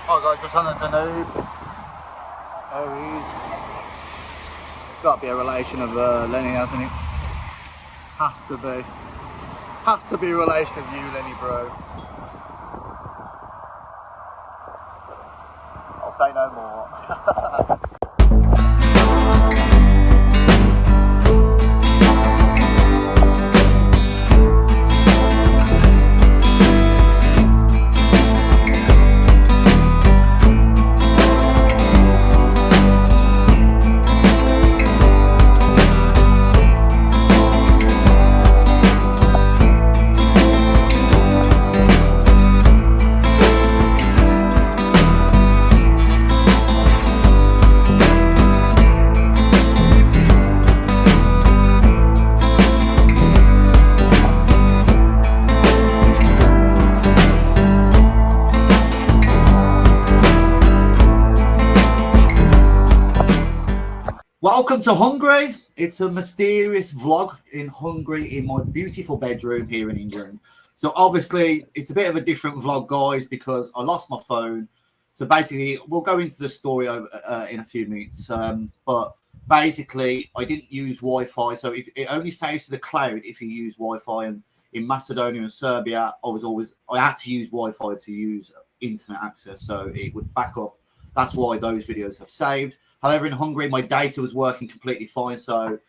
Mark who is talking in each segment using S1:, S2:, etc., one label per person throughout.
S1: Oh guys, just on the Danube. There he is. Got to be a relation of Lenny, hasn't it? Has to be. Has to be a relation of you, Lenny, bro. I'll say no more. Welcome to Hungary. It's a mysterious vlog in Hungary in my beautiful bedroom here in England. So obviously it's a bit of a different vlog, guys, because I lost my phone. So basically we'll go into the story in a few minutes. But basically I didn't use Wi-Fi. So if it only saves to the cloud if you use Wi-Fi, and in Macedonia and Serbia, I had to use Wi-Fi to use internet access. So it would back up. That's why those videos have saved. However, in Hungary, my data was working completely fine. So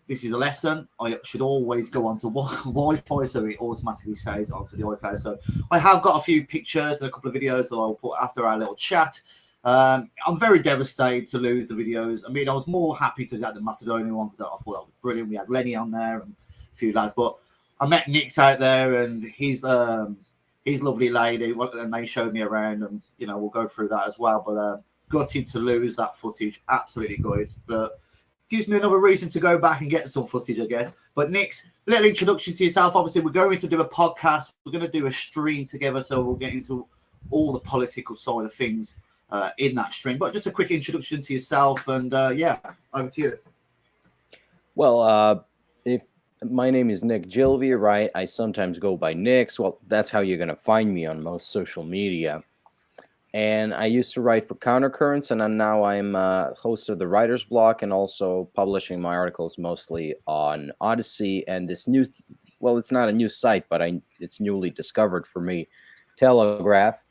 S1: this is a lesson. I should always go onto Wi-Fi, so it automatically saves onto the iPad. So I have got a few pictures and a couple of videos that I'll put after our little chat. I'm very devastated to lose the videos. I mean, I was more happy to get the Macedonian one because I thought that was brilliant. We had Lenny on there and a few lads. But I met Nick's out there, and he's lovely lady, and they showed me around, and you know, we'll go through that as well. But gutted to lose that footage, absolutely gutted, but gives me another reason to go back and get some footage, I guess. But Nick's little introduction to yourself. Obviously, we're going to do a podcast. We're going to do a stream together, so we'll get into all the political side of things in that stream. But just a quick introduction to yourself, and yeah, over to you.
S2: Well, if my name is Nick Gilvey, right? I sometimes go by Nick's. Well, that's how you're going to find me on most social media. And I used to write for Countercurrents, and now I'm host of the Writer's Block and also publishing my articles mostly on Odyssey and this new, well, it's not a new site, but it's newly discovered for me, Telegraph.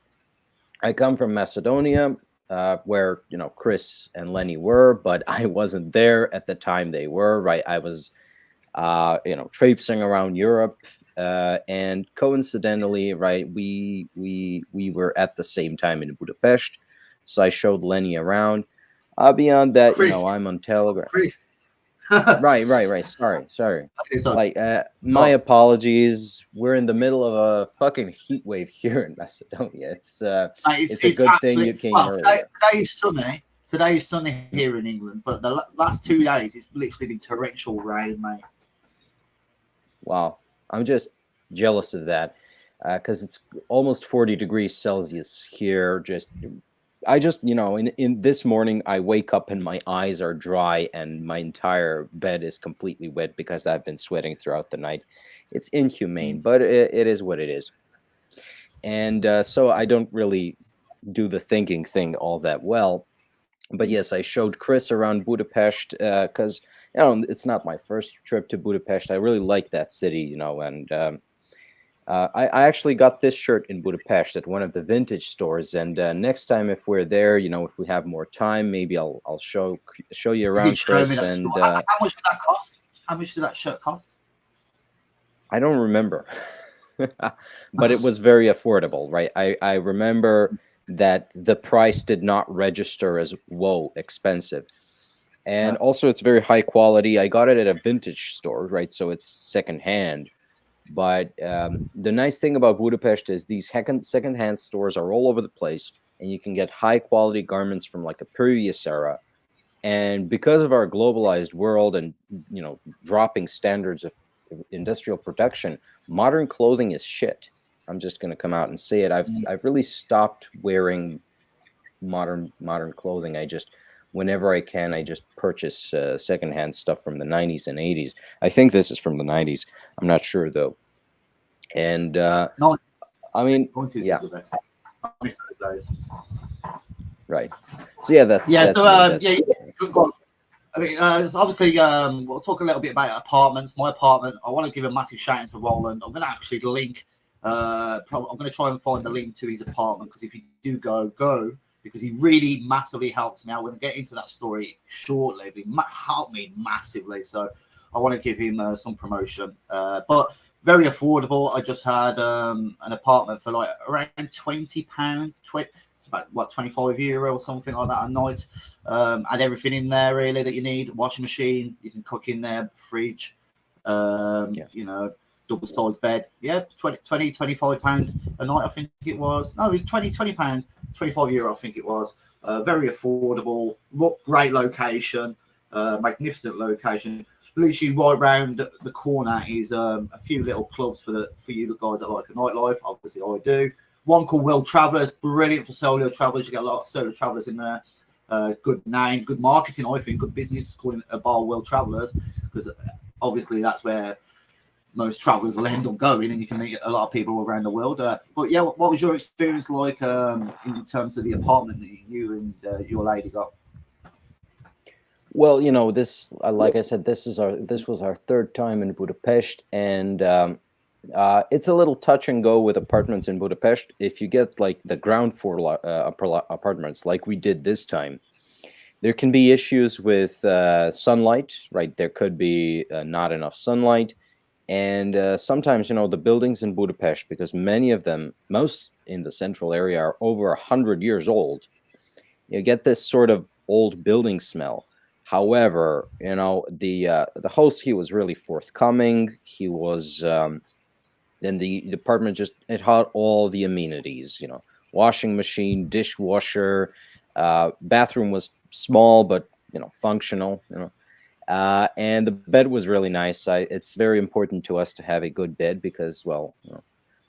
S2: I come from Macedonia, where, you know, Chris and Lenny were, but I wasn't there at the time they were, right? I was, you know, traipsing around Europe. And coincidentally, right, we were at the same time in Budapest, so I showed Lenny around. Beyond that, Chris, you know, I'm on Telegram. right. Sorry. Like, my apologies. We're in the middle of a fucking heat wave here in Macedonia. It's a good thing you came earlier.
S1: Today's sunny here in England, but the last 2 days it's literally been torrential rain, mate.
S2: Wow. I'm just jealous of that because it's almost 40 degrees Celsius here. I just, you know, in this morning, I wake up and my eyes are dry and my entire bed is completely wet because I've been sweating throughout the night. It's inhumane, but it is what it is. And so I don't really do the thinking thing all that well. But yes, I showed Chris around Budapest because, you know, it's not my first trip to Budapest. I really like that city, you know, and I actually got this shirt in Budapest at one of the vintage stores. And next time, if we're there, you know, if we have more time, maybe I'll show you around, Chris. And
S1: how much did that cost? How much did that shirt cost?
S2: I don't remember, but it was very affordable, right? I remember that the price did not register as whoa expensive. And also it's very high quality. I got it at a vintage store, right? So it's secondhand. But the nice thing about Budapest is these secondhand stores are all over the place, and you can get high quality garments from like a previous era. And because of our globalized world and, you know, dropping standards of industrial production, modern clothing is shit. I'm just going to come out and say it. I've really stopped wearing modern clothing. Whenever I can, I just purchase secondhand stuff from the 90s and 80s. I think this is from the 90s. I'm not sure though. And
S1: no,
S2: I mean,
S1: yeah. I miss those days.
S2: Right. So yeah, that's
S1: Yeah.
S2: that's
S1: So
S2: me. That's
S1: yeah. Good one. I mean, obviously, we'll talk a little bit about apartments. My apartment. I want to give a massive shout out to Roland. I'm going to actually link. I'm going to try and find the link to his apartment because if you do go because he really massively helped me. I'm going to get into that story shortly. He helped me massively, so I want to give him some promotion. But very affordable. I just had an apartment for like around £20. It's about what €25 or something like that a night. Had everything in there really that you need. Washing machine, you can cook in there. Fridge, you know, double sized bed. Yeah, 20 £25 a night. I think it was. No, it was £20 €25. I think it was. Very affordable. Great location. Magnificent location. Literally right round the corner is a few little clubs for you guys that like a nightlife. Obviously, I do. One called World Travellers, brilliant for solo travellers. You get a lot of solo travellers in there. Good name, good marketing, I think, good business calling it a bar World Travellers because obviously that's where most travellers will end up going and you can meet a lot of people around the world. But yeah, what was your experience like in terms of the apartment that you and your lady got?
S2: Well, you know, this like I said, this was our third time in Budapest, and it's a little touch and go with apartments in Budapest. If you get like the ground floor apartments, like we did this time, there can be issues with sunlight. Right, there could be not enough sunlight, and sometimes you know the buildings in Budapest, because many of them, most in the central area, are over 100 years old. You get this sort of old building smell. However, you know the host, he was really forthcoming. He was and the department just, it had all the amenities. You know, washing machine, dishwasher, bathroom was small but you know functional. You know, and the bed was really nice. It's very important to us to have a good bed because, well, you know,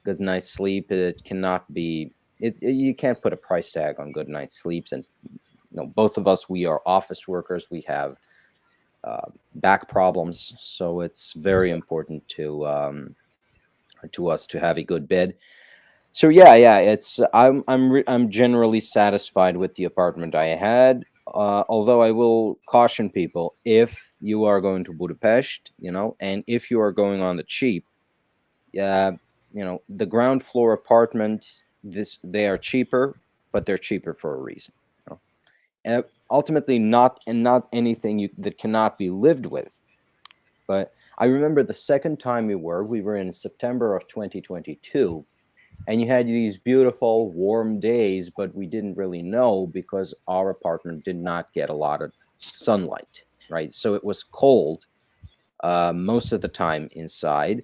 S2: good night's sleep. It cannot be. You can't put a price tag on good night's sleeps, and you know, both of us, we are office workers. We have back problems, so it's very important to us to have a good bed. So yeah, it's I'm generally satisfied with the apartment I had. Although I will caution people, if you are going to Budapest, you know, and if you are going on the cheap, yeah, you know, the ground floor apartment, this they are cheaper, but they're cheaper for a reason. You know? And ultimately, not anything that cannot be lived with. But I remember the second time we were in September of 2022, and you had these beautiful warm days, but we didn't really know because our apartment did not get a lot of sunlight, right? So it was cold most of the time inside,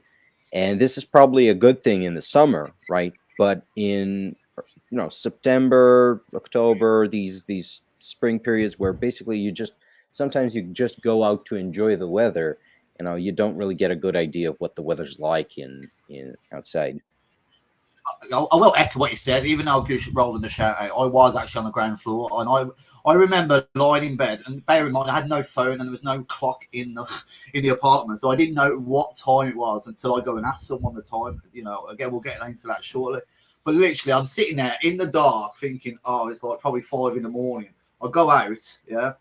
S2: and this is probably a good thing in the summer, right? But in you know September, October, these spring periods where basically you just sometimes you just go out to enjoy the weather. You know, you don't really get a good idea of what the weather's like in outside.
S1: I will echo what you said. Even though I was rolling the shout out, I was actually on the ground floor, and I remember lying in bed. And bear in mind, I had no phone and there was no clock in the apartment, so I didn't know what time it was until I go and ask someone the time. You know, again, we'll get into that shortly. But literally, I'm sitting there in the dark, thinking, "Oh, it's like probably 5 in the morning." I go out, yeah.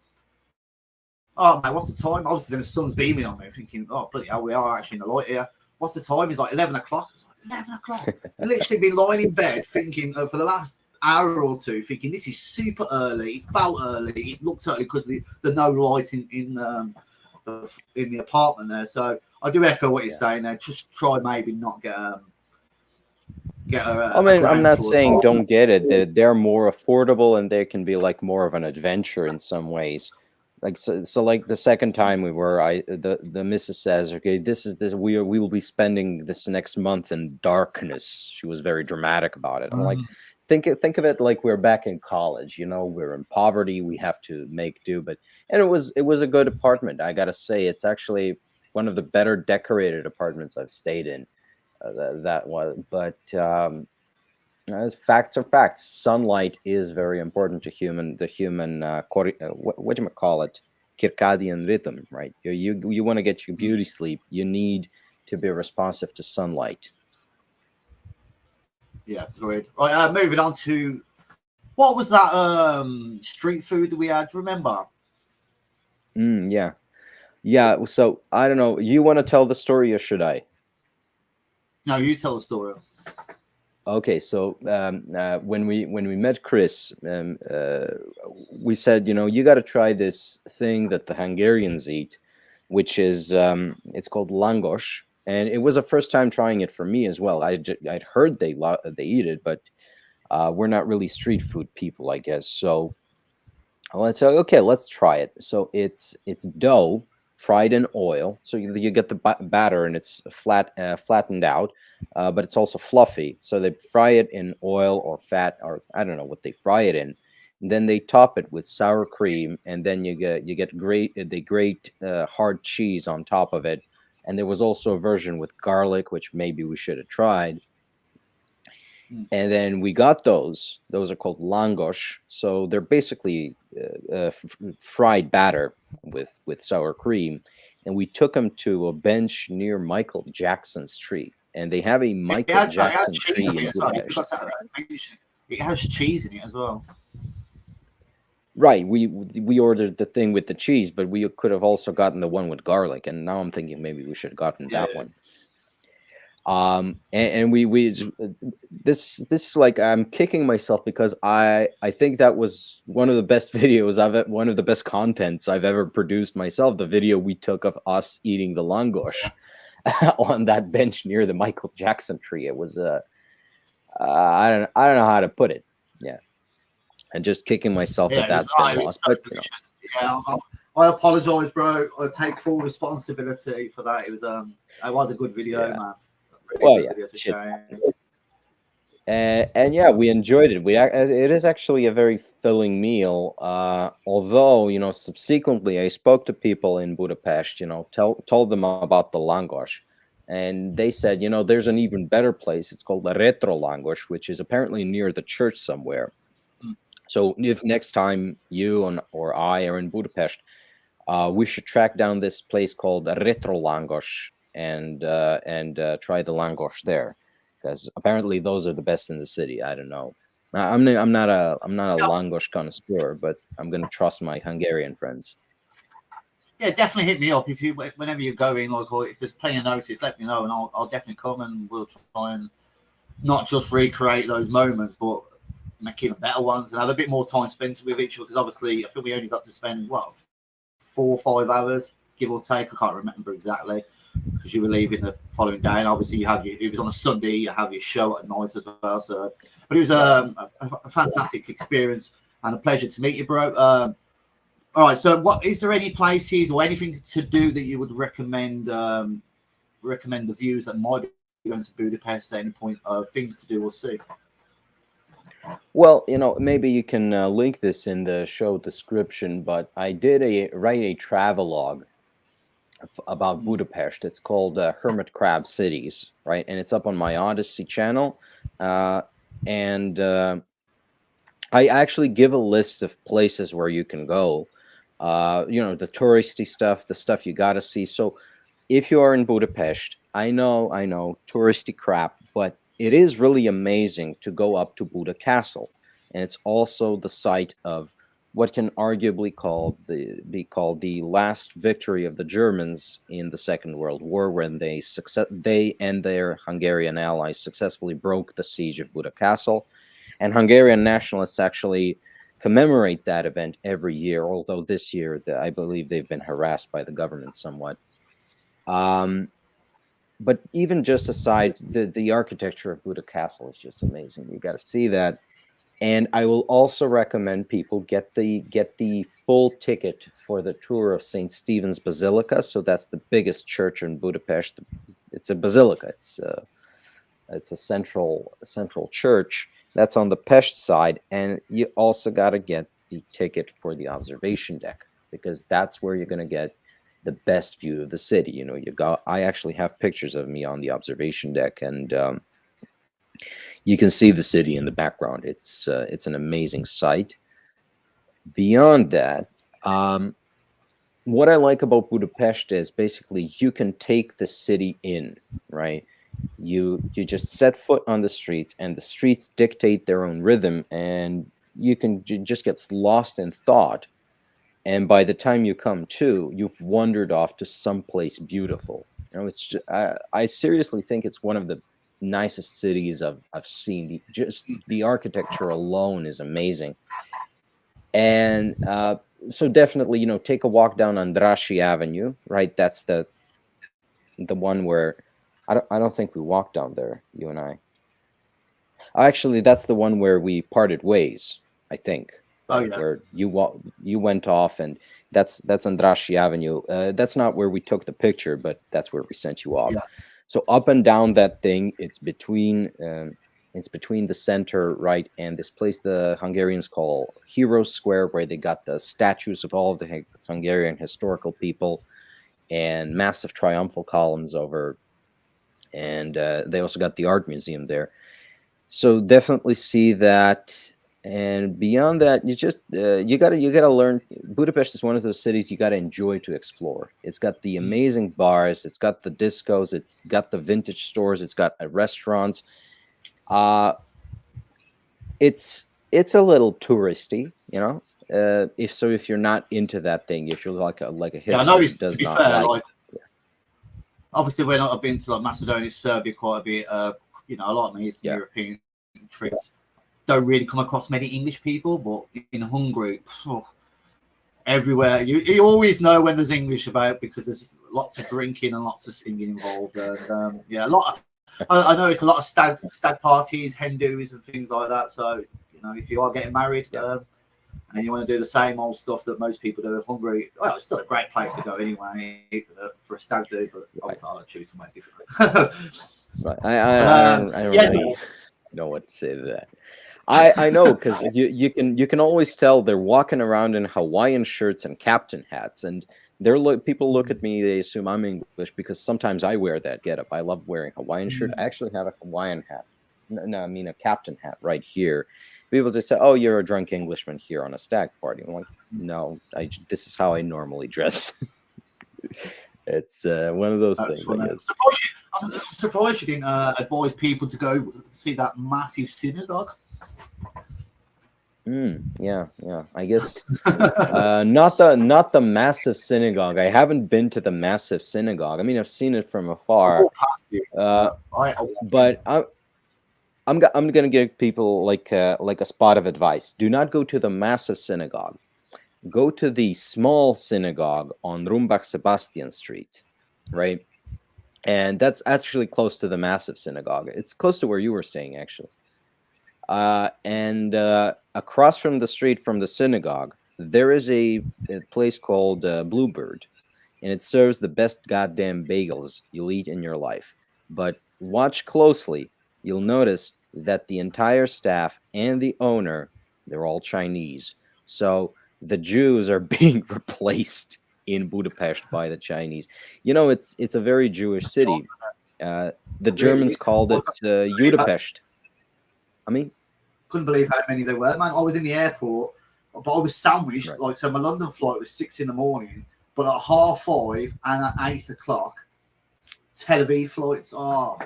S1: Oh man, what's the time? Obviously, then the sun's beaming on me, thinking, "Oh bloody hell, we are actually in the light here." What's the time? It's like 11 o'clock. 11 o'clock. Literally been lying in bed thinking for the last hour or two, thinking this is super early. It felt early. It looked early because the no light in the apartment there. So I do echo what you're saying there. Just try maybe not get
S2: I
S1: a
S2: mean, I'm
S1: ground
S2: not
S1: floor
S2: saying
S1: apartment.
S2: don't get it. They're more affordable and they can be like more of an adventure in some ways. Like so like the second time we were, the missus says, okay, this we will be spending this next month in darkness. She was very dramatic about it. I'm like, think of it like we're back in college. You know, we're in poverty. We have to make do. But and it was a good apartment. I gotta say, it's actually one of the better decorated apartments I've stayed in. That was, but facts are facts. Sunlight is very important to the human what do you call it, circadian rhythm, right? You want to get your beauty sleep. You need to be responsive to sunlight.
S1: Yeah, agreed. Right, moving on to what was that street food that we had? Do you remember?
S2: Yeah. Yeah. So I don't know. You want to tell the story or should I?
S1: No, you tell the story.
S2: Okay, so when we met Chris, we said, you know, you got to try this thing that the Hungarians eat, which is it's called langos, and it was a first time trying it for me as well. I'd heard they eat it, but we're not really street food people, I guess. So let's say, okay, let's try it. So it's dough fried in oil. So you get the batter and it's flattened out, but it's also fluffy. So they fry it in oil or fat, or I don't know what they fry it in. And then they top it with sour cream, and then you get great hard cheese on top of it. And there was also a version with garlic, which maybe we should have tried.
S1: Mm.
S2: And then we got those. Those are called langos. So they're basically fried batter with sour cream. And we took them to a bench near Michael Jackson's tree. And they have a Michael
S1: It had
S2: Jackson
S1: cheese
S2: tree
S1: in
S2: in
S1: it as well. You
S2: Budapest.
S1: forgot to mention it has cheese in it as well.
S2: Right. We ordered the thing with the cheese, but we could have also gotten the one with garlic. And now I'm thinking maybe we should have gotten
S1: Yeah,
S2: that one. And this like I'm kicking myself because I think that was one of the best one of the best contents I've ever produced myself. The video we took of us eating the langos on that bench near the Michael Jackson tree. It was I don't know how to put it. Yeah, and just kicking myself that
S1: yeah,
S2: that's been
S1: it was
S2: lost.
S1: so
S2: But you know,
S1: delicious. Yeah, I apologise, bro. I take full responsibility for that. It was a good video,
S2: yeah.
S1: man. Really
S2: Well,
S1: good
S2: yeah,
S1: video. It's a
S2: shit.
S1: shame.
S2: And yeah, we enjoyed it. It is actually a very filling meal. Although you know, subsequently I spoke to people in Budapest. You know, told them about the langos, and they said, you know, there's an even better place. It's called the Retro Langos, which is apparently near the church somewhere.
S1: Mm.
S2: So if next time you or I are in Budapest, we should track down this place called Retro Langos and try the langos there, because apparently those are the best in the city. I don't know. I'm not a
S1: Yeah,
S2: langos connoisseur, but I'm gonna trust my Hungarian friends.
S1: yeah, definitely hit me up if you whenever you're going, like, or if there's plenty of notice, let me know, and I'll definitely come and we'll try and not just recreate those moments, but make even better ones and have a bit more time spent with each other. Because obviously, I think we only got to spend 4 or 5 hours, give or take. I can't remember exactly because you were leaving the following day, and obviously it was on a Sunday. You have your show at night as well. So, but it was a fantastic experience and a pleasure to meet you, bro. All right. So, what is there any places or anything to do that you would recommend? Recommend the viewers that might be going to Budapest at any point? Things to do or see.
S2: Well, you know, maybe you can link this in the show description, but I did write a travelogue about Budapest. It's called Hermit Crab Cities, right? And it's up on my Odyssey channel. And I actually give a list of places where you can go. You know, the touristy stuff, the stuff you got to see. So if you are in Budapest, I know, touristy crap, but it is really amazing to go up to Buda Castle. And it's also the site of what can arguably be called the last victory of the Germans in the Second World War, when they and their Hungarian allies successfully broke the siege of Buda Castle. And Hungarian nationalists actually commemorate that event every year, although this year I believe they've been harassed by the government somewhat. But even just aside, the architecture of Buda Castle is just amazing. You got to see that. And I will also recommend people get the full ticket for the tour of St. Stephen's Basilica. So that's the biggest church in Budapest. It's a basilica. It's a central church that's on the Pest side, and you also got to get the ticket for the observation deck, because that's where you're going to get the best view of the city. You know, I actually have pictures of me on the observation deck, and you can see the city in the background. It's an amazing sight. Beyond that, what I like about Budapest is basically you can take the city in, right? You just set foot on the streets, and the streets dictate their own rhythm, and you can just get lost in thought. And by the time you come to, you've wandered off to someplace beautiful. I seriously think it's one of the nicest cities I've seen. Just the architecture alone is amazing. And so definitely, take a walk down Andrassy Avenue, right? That's the one where I don't think we walked down there, you and I. Actually, that's the one where we parted ways, I think,
S1: Oh
S2: right?
S1: yeah,
S2: Where you went off, and that's Andrassy Avenue. That's not where we took the picture, but that's where we sent you off.
S1: yeah,
S2: So up and down that thing, it's between the center, right, and this place the Hungarians call Heroes Square, where they got the statues of all of the Hungarian historical people and massive triumphal columns over, and they also got the art museum there. So definitely see that. And beyond that, you gotta learn. Budapest is one of those cities you gotta enjoy to explore. It's got the amazing bars, it's got the discos, it's got the vintage stores, it's got restaurants. uh it's a little touristy, if you're not into that thing, if you're like a
S1: yeah. I
S2: hipster who
S1: noticed, to
S2: does
S1: be
S2: not
S1: fair,
S2: like.
S1: like obviously when I've been to like Macedonia, Serbia quite a bit. A lot of my Eastern
S2: Yeah.
S1: European trips don't really come across many English people, but in Hungary, everywhere you always know when there's English about, because there's lots of drinking and lots of singing involved, and a lot. I know it's a lot of stag parties, hen do's, and things like that. So if you are getting married,
S2: Yeah.
S1: and you want to do the same old stuff that most people do in Hungary, well, it's still a great place to go anyway for a stag do, but obviously I'll choose somewhere different.
S2: Right. I don't
S1: yes,
S2: really know what to say to that. I know, because you can always tell they're walking around in Hawaiian shirts and captain hats, and people look at me, they assume I'm English because sometimes I wear that getup. I love wearing Hawaiian shirt. I actually have a Hawaiian hat. No, I mean a captain hat right here. People just say, "Oh, you're a drunk Englishman here on a stag party." I'm like, "No, this is how I normally dress." It's one of those
S1: that's
S2: things, I
S1: funny.
S2: guess.
S1: I'm surprised you didn't advise people to go see that massive synagogue.
S2: Yeah. I guess not the massive synagogue. I haven't been to the massive synagogue. I mean, I've seen it from afar.
S1: Walk past it.
S2: But I'm gonna give people like a spot of advice. Do not go to the massive synagogue. Go to the small synagogue on Rumbach Sebastian Street, right? And that's actually close to the massive synagogue. It's close to where you were staying, actually. And across from the street from the synagogue, there is a place called Bluebird, and it serves the best goddamn bagels you'll eat in your life. But watch closely. You'll notice that the entire staff and the owner, they're all Chinese. So the Jews are being replaced in Budapest by the Chinese. It's a very Jewish city. The Germans called it Budapest. I mean,
S1: couldn't believe how many there were, man. I was in the airport, but I was sandwiched.
S2: Right.
S1: Like, so my London flight was 6 a.m, but at 5:30 and at 8 o'clock, Tel Aviv flights. Oh,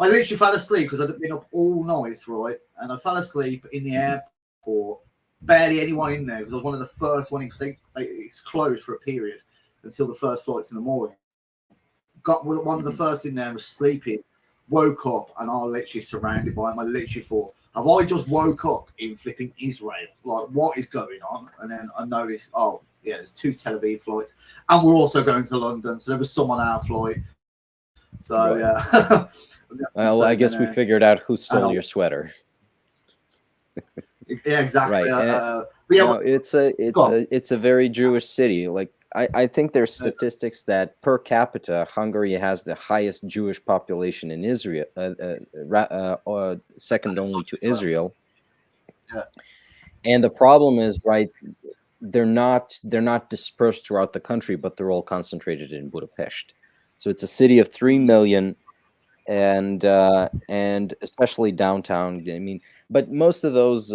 S1: I literally fell asleep because I'd been up all night, right? And I fell asleep in the airport. Barely anyone in there because I was one of the first one in, because it's closed for a period until the first flights in the morning. Got one of the first in there, was sleeping. Woke up and I was literally surrounded by him. I literally thought, have I just woke up in flipping Israel? Like, what is going on? And then I noticed, oh, yeah, there's 2 Tel Aviv flights. And we're also going to London. So there was some on our flight. So,
S2: right.
S1: yeah.
S2: Well, I guess we figured out who stole your sweater.
S1: Yeah, exactly.
S2: Right.
S1: Yeah,
S2: it's a very Jewish city. Like, I think there's statistics that per capita, Hungary has the highest Jewish population in Israel, second only to Israel.
S1: Yeah.
S2: And the problem is, right, they're not dispersed throughout the country, but they're all concentrated in Budapest. So it's a city of 3 million, and especially downtown. I mean, but most of those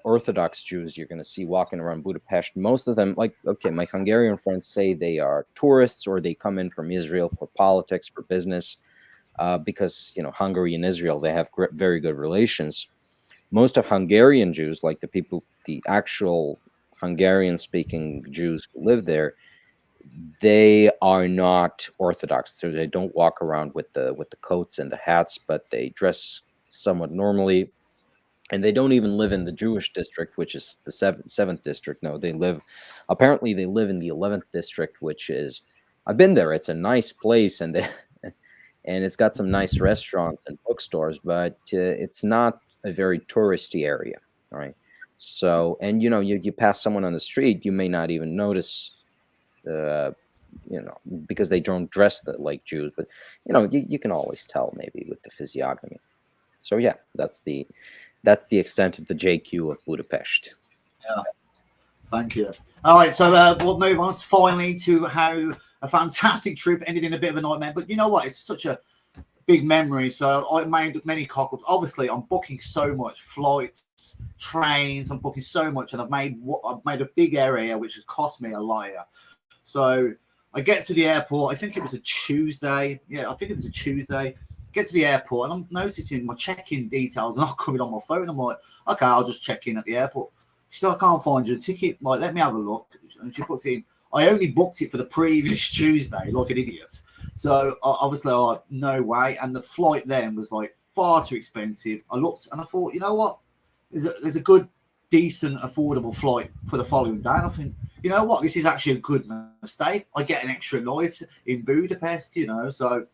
S2: Orthodox Jews you're going to see walking around Budapest, most of them, like, okay, my Hungarian friends say they are tourists or they come in from Israel for politics, for business. because Hungary and Israel, they have very good relations. Most of Hungarian Jews, like the actual Hungarian-speaking Jews who live there, they are not Orthodox. So they don't walk around with the coats and the hats, but they dress somewhat normally. And they don't even live in the Jewish district, which is the seventh district. No, apparently they live in the 11th district, which is, I've been there. It's a nice place, and and it's got some nice restaurants and bookstores, but it's not a very touristy area. All right. So, and you pass someone on the street, you may not even notice, uh, because they don't dress like Jews, but you can always tell maybe with the physiognomy. So yeah, that's the extent of the JQ of Budapest.
S1: Yeah, thank you. All right, so we'll move on finally to how a fantastic trip ended in a bit of a nightmare. But you know what? It's such a big memory. So I made many cock-ups. Obviously, I'm booking so much flights, trains. I'm booking so much, and I've made a big area which has cost me a liar. So I get to the airport. I think it was a Tuesday. Yeah, I think it was a Tuesday. Get to the airport, and I'm noticing my check-in details are not coming on my phone. I'm like, okay, I'll just check in at the airport. She said, I can't find your ticket. Like, let me have a look. And she puts in, I only booked it for the previous Tuesday, like an idiot. So obviously, no way. And the flight then was like far too expensive. I looked and I thought, you know what? There's a good, decent, affordable flight for the following day. And I think, you know what? This is actually a good mistake. I get an extra night in Budapest, so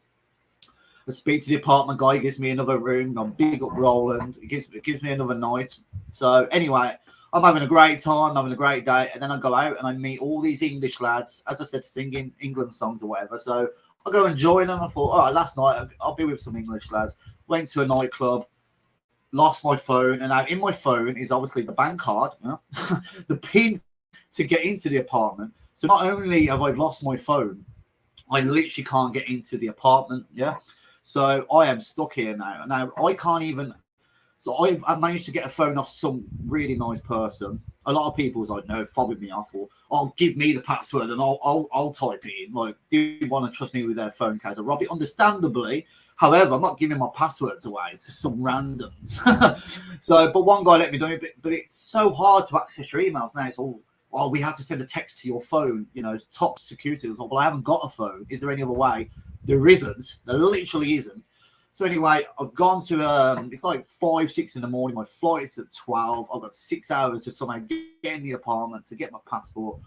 S1: I speak to the apartment guy, he gives me another room. I'm big up Roland. It gives me another night. So anyway, I'm having a great time, having a great day. And then I go out and I meet all these English lads, as I said, singing England songs or whatever. So I go and join them. I thought, all right, last night I'll be with some English lads. Went to a nightclub, lost my phone. And now in my phone is obviously the bank card, the PIN to get into the apartment. So not only have I lost my phone, I literally can't get into the apartment. Yeah. So I am stuck here now. Now I can't even. So I've managed to get a phone off some really nice person. A lot of people's like, no, fobbing me off, or I'll give me the password and I'll type it in. Like, do you want to trust me with their phone case? I rob it, understandably. However, I'm not giving my passwords away to some randoms. So, but one guy let me do it. But it's so hard to access your emails now. It's all, oh, we have to send a text to your phone. It's top security. It's like, well, I haven't got a phone. Is there any other way? There isn't. There literally isn't. So anyway, I've gone to it's like 5, 6 in the morning. My flight is at 12. I've got 6 hours to somehow get in the apartment to get my passport.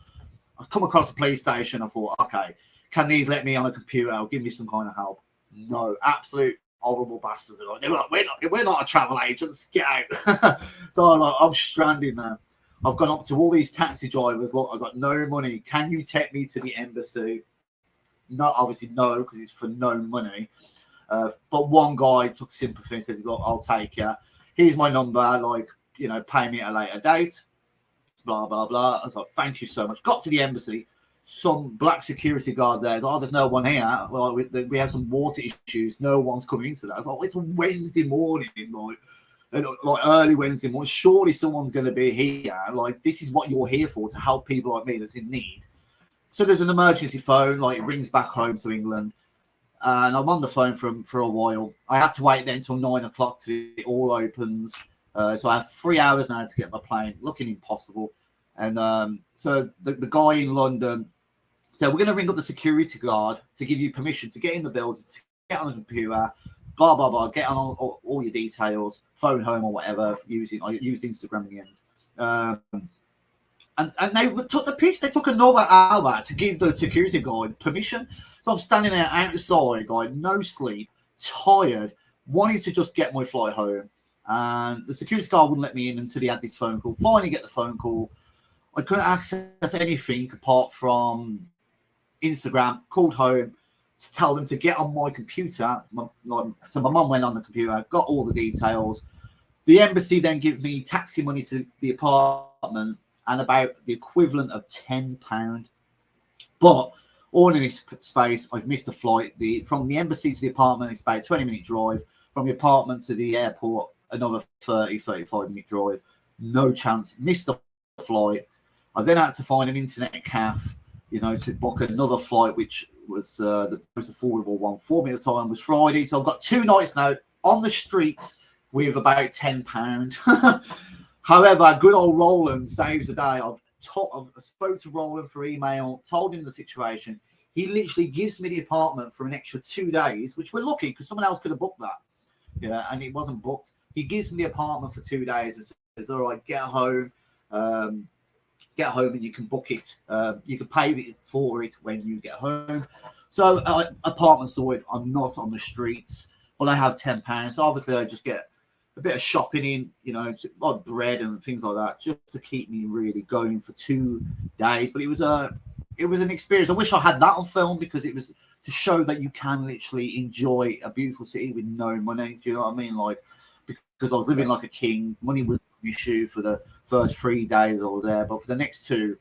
S1: I've come across the police station. I thought, okay, can these let me on a computer or give me some kind of help? No, absolute horrible bastards. They're like, we're not a travel agents. Get out. So I'm stranded now. I've gone up to all these taxi drivers. Look, I've got no money. Can you take me to the embassy? No, obviously no, because it's for no money. But one guy took sympathy and said, look, I'll take you. Here's my number, pay me at a later date. Blah, blah, blah. I was like, thank you so much. Got to the embassy. Some black security guard there. Oh, there's no one here. Well, we have some water issues. No one's coming into that. I was like, it's a Wednesday morning, like early Wednesday morning. Surely someone's going to be here. Like, this is what you're here for, to help people like me that's in need. So there's an emergency phone, it rings back home to England. And I'm on the phone for a while. I had to wait then until 9 o'clock till it all opens. So I have 3 hours now to get my plane. Looking impossible. And so the guy in London said, we're going to ring up the security guard to give you permission to get in the building, to get on the computer, blah, blah, blah, get on all your details, phone home or whatever. I used Instagram in the end. And they took the piss. They took another hour to give the security guard permission. So I'm standing there outside, no sleep, tired, wanting to just get my flight home. And the security guard wouldn't let me in until he had this phone call. Finally get the phone call. I couldn't access anything apart from Instagram. Called home to tell them to get on my computer. So my mum went on the computer, got all the details. The embassy then gave me taxi money to the apartment, and about the equivalent of £10. But all in this space, I've missed a flight. From the embassy to the apartment, it's about a 20-minute drive. From the apartment to the airport, another 35-minute drive. No chance. Missed the flight. I then had to find an internet cafe. to book another flight, which was the most affordable one for me at the time, was Friday. So I've got 2 nights now on the streets with about £10. However, good old Roland saves the day. I've spoke to Roland for email, told him the situation. He literally gives me the apartment for an extra 2 days, which we're lucky because someone else could have booked that. Yeah, and it wasn't booked. He gives me the apartment for 2 days and says, "All right, get home and you can book it. You can pay for it when you get home." So apartment sorted. I'm not on the streets, but I have £10. So obviously I just get a bit of shopping in, like bread and things like that, just to keep me really going for 2 days. But it was an experience. I wish I had that on film because it was to show that you can literally enjoy a beautiful city with no money. Do you know what I mean? Like, because I was living like a king. Money was an issue for the first 3 days I was there, but for the next 2,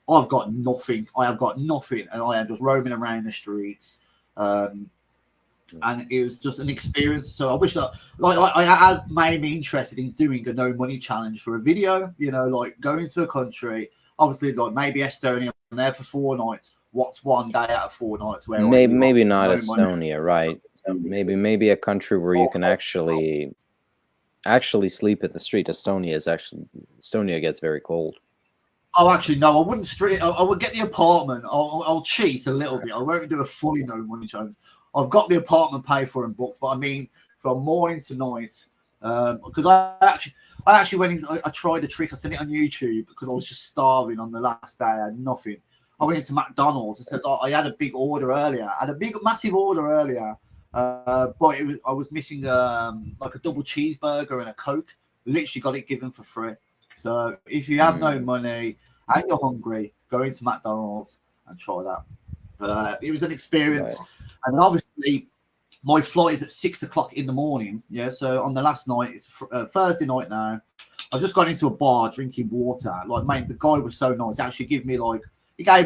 S1: I've got nothing. I have got nothing, and I am just roaming around the streets. And it was just an experience. So I wish that, I has made me interested in doing a no money challenge for a video. Like going to a country, obviously, like maybe Estonia. I'm there for 4 nights. What's one day out of 4 nights where
S2: maybe not
S1: no
S2: Estonia,
S1: money?
S2: right? Maybe a country where you can actually sleep at the street. Estonia gets very cold.
S1: Oh, actually, no, I wouldn't street. I would get the apartment. I'll cheat a little bit. I won't do a fully no money challenge. I've got the apartment paid for and booked, but I mean from morning to night. Because I actually went in. I tried a trick. I sent it on YouTube because I was just starving on the last day. I had nothing. I went into McDonald's. I said I had a big order earlier. I had a massive order earlier, but I was missing like a double cheeseburger and a Coke. Literally got it given for free. So if you have no money and you're hungry, go into McDonald's and try that. But it was an experience.
S2: Right.
S1: And obviously, my flight is at 6 o'clock in the morning. Yeah. So on the last night, it's Thursday night now. I've just gone into a bar drinking water. Like, mate, the guy was so nice. He actually gave me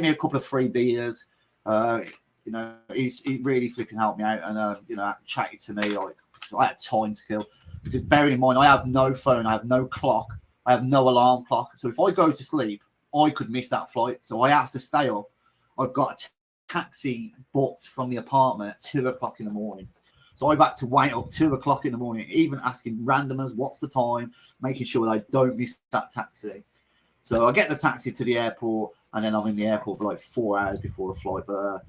S1: a couple of free beers. He really flipping helped me out and chatted to me. Like, I had time to kill because bearing in mind, I have no phone, I have no clock. I have no alarm clock. So if I go to sleep, I could miss that flight. So I have to stay up. I've got a taxi booked from the apartment at 2 o'clock in the morning. So I've had to wait up 2 o'clock in the morning, even asking randomers what's the time, making sure that I don't miss that taxi. So I get the taxi to the airport, and then I'm in the airport for like 4 hours before the flight. But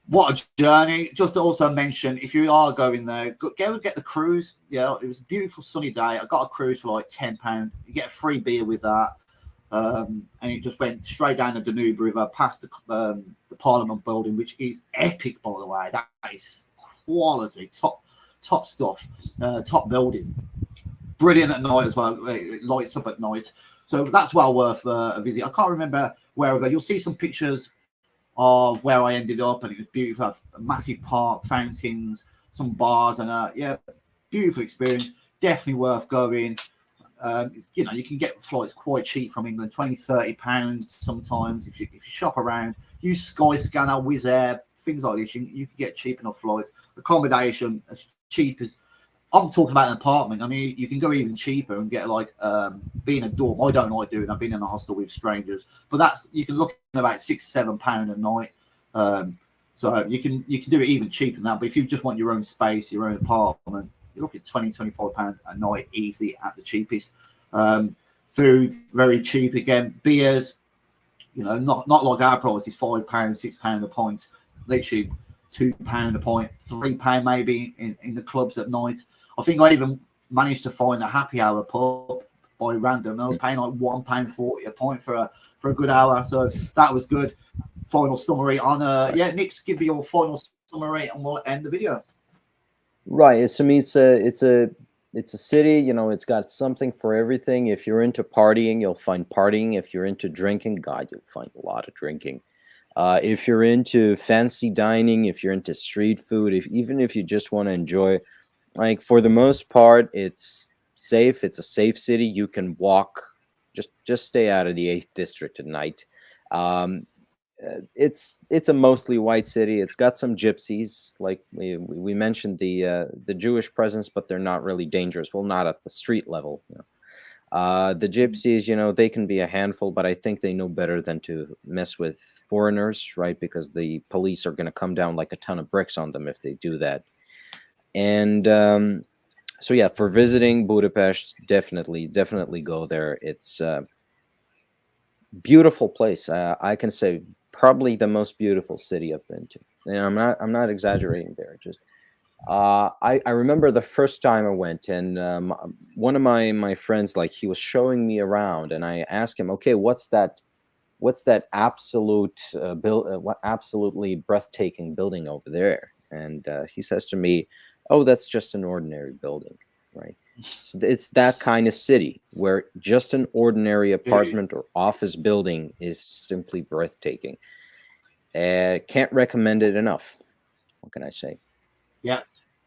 S1: what a journey. Just to also mention, if you are going there, go get the cruise. Yeah, it was a beautiful sunny day. I got a cruise for like £10. You get a free beer with that. And it just went straight down the Danube River past the Parliament building, which is epic, by the way. That is quality, top stuff, top building. Brilliant at night as well. It lights up at night. So that's well worth a visit. I can't remember where I go. You'll see some pictures of where I ended up, and it was beautiful. A massive park, fountains, some bars, and beautiful experience. Definitely worth going. You can get flights quite cheap from England, £20-30 sometimes if you shop around. Use Skyscanner, Wizz Air, things like this. You can get cheap enough flights. Accommodation as cheap as. I'm talking about an apartment. I mean, you can go even cheaper and get being a dorm. I don't like doing. I've been in a hostel with strangers, but you can look at about £6-7 a night. So you can do it even cheaper than that. But if you just want your own space, your own apartment, you look at £20-25 a night easily at the cheapest. Food very cheap again. Beers, not like our prices, £5-6 a pint. Literally £2 a pint, £3 maybe in the clubs at night. I think I even managed to find a happy hour pub by random. I was paying like £1.40 a pint for a good hour, so that was good. Final summary on Nick, give me your final summary and we'll end the video.
S2: Right. To me, it's a city. It's got something for everything. If you're into partying, you'll find partying. If you're into drinking, God, you'll find a lot of drinking. If you're into fancy dining, if you're into street food, even if you just want to enjoy, like, for the most part, it's safe. It's a safe city. You can walk. Just stay out of the 8th district at night. It's a mostly white city. It's got some gypsies, like we mentioned the Jewish presence, but they're not really dangerous. Well, not at the street level. The gypsies, you know, they can be a handful, but I think they know better than to mess with foreigners, right? Because the police are going to come down like a ton of bricks on them if they do that. And so, yeah, for visiting Budapest, definitely go there. It's a beautiful place. I can say probably the most beautiful city I've been to. And I'm not exaggerating there. Just I remember the first time I went, and one of my friends, like, he was showing me around, and I asked him, okay, what's that absolute what absolutely breathtaking building over there? And he says to me, oh, that's just an ordinary building, right? So it's that kind of city where just an ordinary
S1: It is.
S2: apartment or office building is simply breathtaking. Can't recommend it enough. What can I say?
S1: Yeah,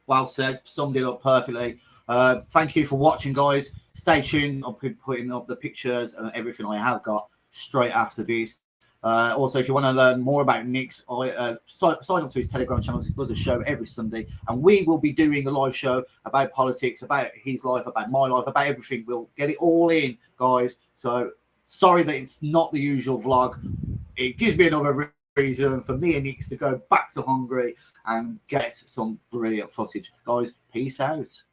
S1: well said. Summed it up perfectly. Thank you for watching, guys. Stay tuned. I'll be putting up the pictures and everything I have got straight after this. Also, if you want to learn more about Nick's, sign up to his Telegram channel. He does a show every Sunday, and we will be doing a live show about politics, about his life, about my life, about everything. We'll get it all in, guys. So sorry that it's not the usual vlog. It gives me another reason for me and Nick to go back to Hungary and get some brilliant footage. Guys, peace out.